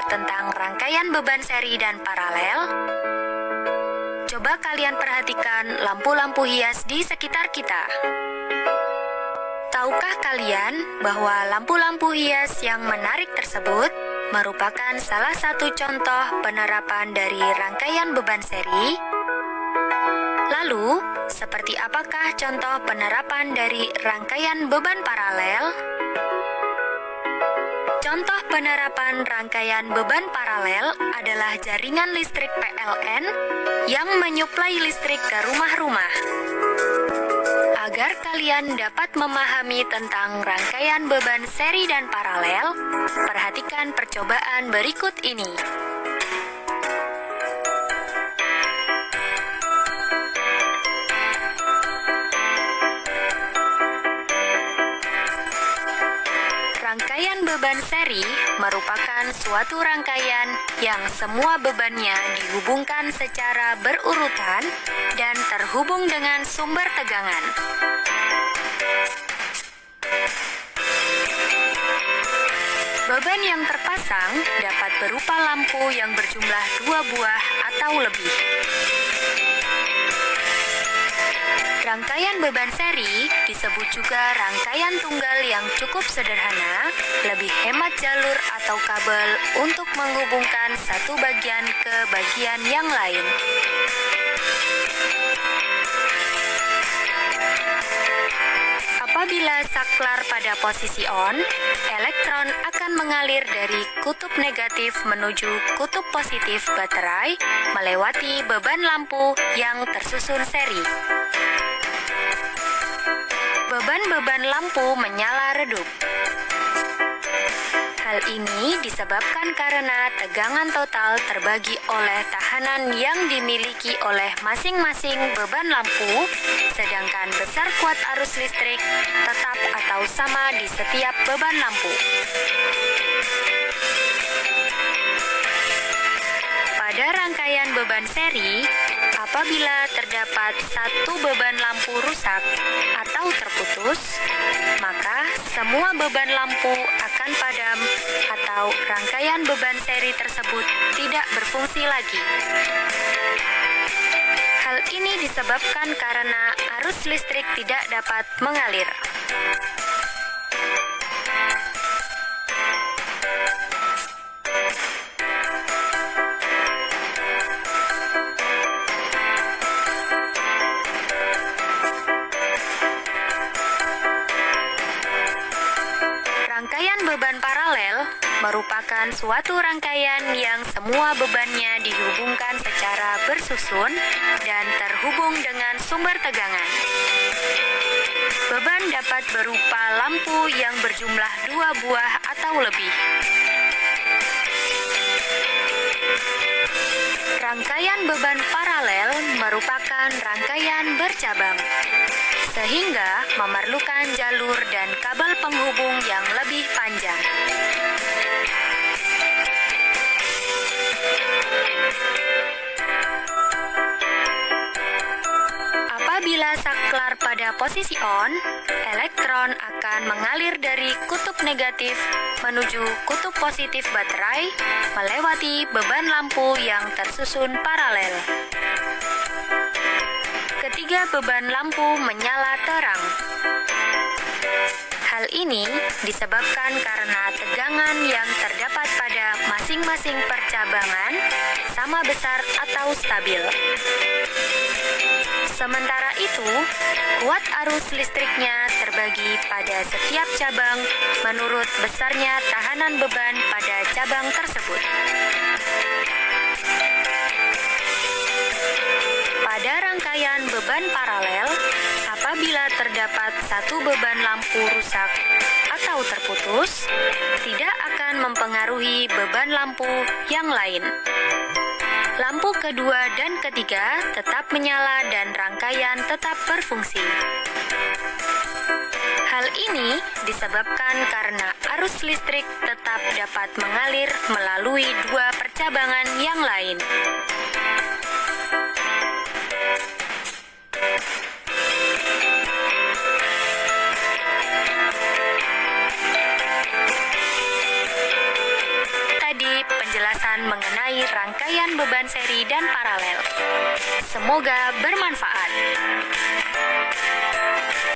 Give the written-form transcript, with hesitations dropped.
tentang rangkaian beban seri dan paralel? Coba kalian perhatikan lampu-lampu hias di sekitar kita. Tahukah kalian bahwa lampu-lampu hias yang menarik tersebut merupakan salah satu contoh penerapan dari rangkaian beban seri? Lalu, seperti apakah contoh penerapan dari rangkaian beban paralel? Contoh penerapan rangkaian beban paralel adalah jaringan listrik PLN yang menyuplai listrik ke rumah-rumah. Agar kalian dapat memahami tentang rangkaian beban seri dan paralel, perhatikan percobaan berikut ini. Rangkaian beban seri merupakan suatu rangkaian yang semua bebannya dihubungkan secara berurutan dan terhubung dengan sumber tegangan. Beban yang terpasang dapat berupa lampu yang berjumlah 2 buah atau lebih. Rangkaian beban seri disebut juga rangkaian tunggal yang cukup sederhana, lebih hemat jalur atau kabel untuk menghubungkan satu bagian ke bagian yang lain. Apabila saklar pada posisi on, elektron akan mengalir dari kutub negatif menuju kutub positif baterai melewati beban lampu yang tersusun seri. Beban-beban lampu menyala redup. Hal ini disebabkan karena tegangan total terbagi oleh tahanan yang dimiliki oleh masing-masing beban lampu, sedangkan besar kuat arus listrik tetap atau sama di setiap beban lampu. Pada rangkaian beban seri, apabila terdapat satu beban lampu rusak atau terputus, maka semua beban lampu akan padam atau rangkaian beban seri tersebut tidak berfungsi lagi. Hal ini disebabkan karena arus listrik tidak dapat mengalir. Rangkaian beban paralel merupakan suatu rangkaian yang semua bebannya dihubungkan secara bersusun dan terhubung dengan sumber tegangan. Beban dapat berupa lampu yang berjumlah 2 buah atau lebih. Rangkaian beban paralel merupakan rangkaian bercabang, sehingga memerlukan jalur dan kabel penghubung yang lebih panjang. Apabila saklar pada posisi on, elektron akan mengalir dari kutub negatif menuju kutub positif baterai melewati beban lampu yang tersusun paralel. Ketiga beban lampu menyala terang. Hal ini disebabkan karena tegangan yang terdapat pada masing-masing percabangan sama besar atau stabil. Sementara itu, kuat arus listriknya terbagi pada setiap cabang menurut besarnya tahanan beban pada cabang tersebut. Pada rangkaian beban paralel, apabila terdapat satu beban lampu rusak atau terputus, tidak akan mempengaruhi beban lampu yang lain. Lampu kedua dan ketiga tetap menyala dan rangkaian tetap berfungsi. Hal ini disebabkan karena arus listrik tetap dapat mengalir melalui dua percabangan yang lain. penjelasan mengenai rangkaian beban seri dan paralel. Semoga bermanfaat.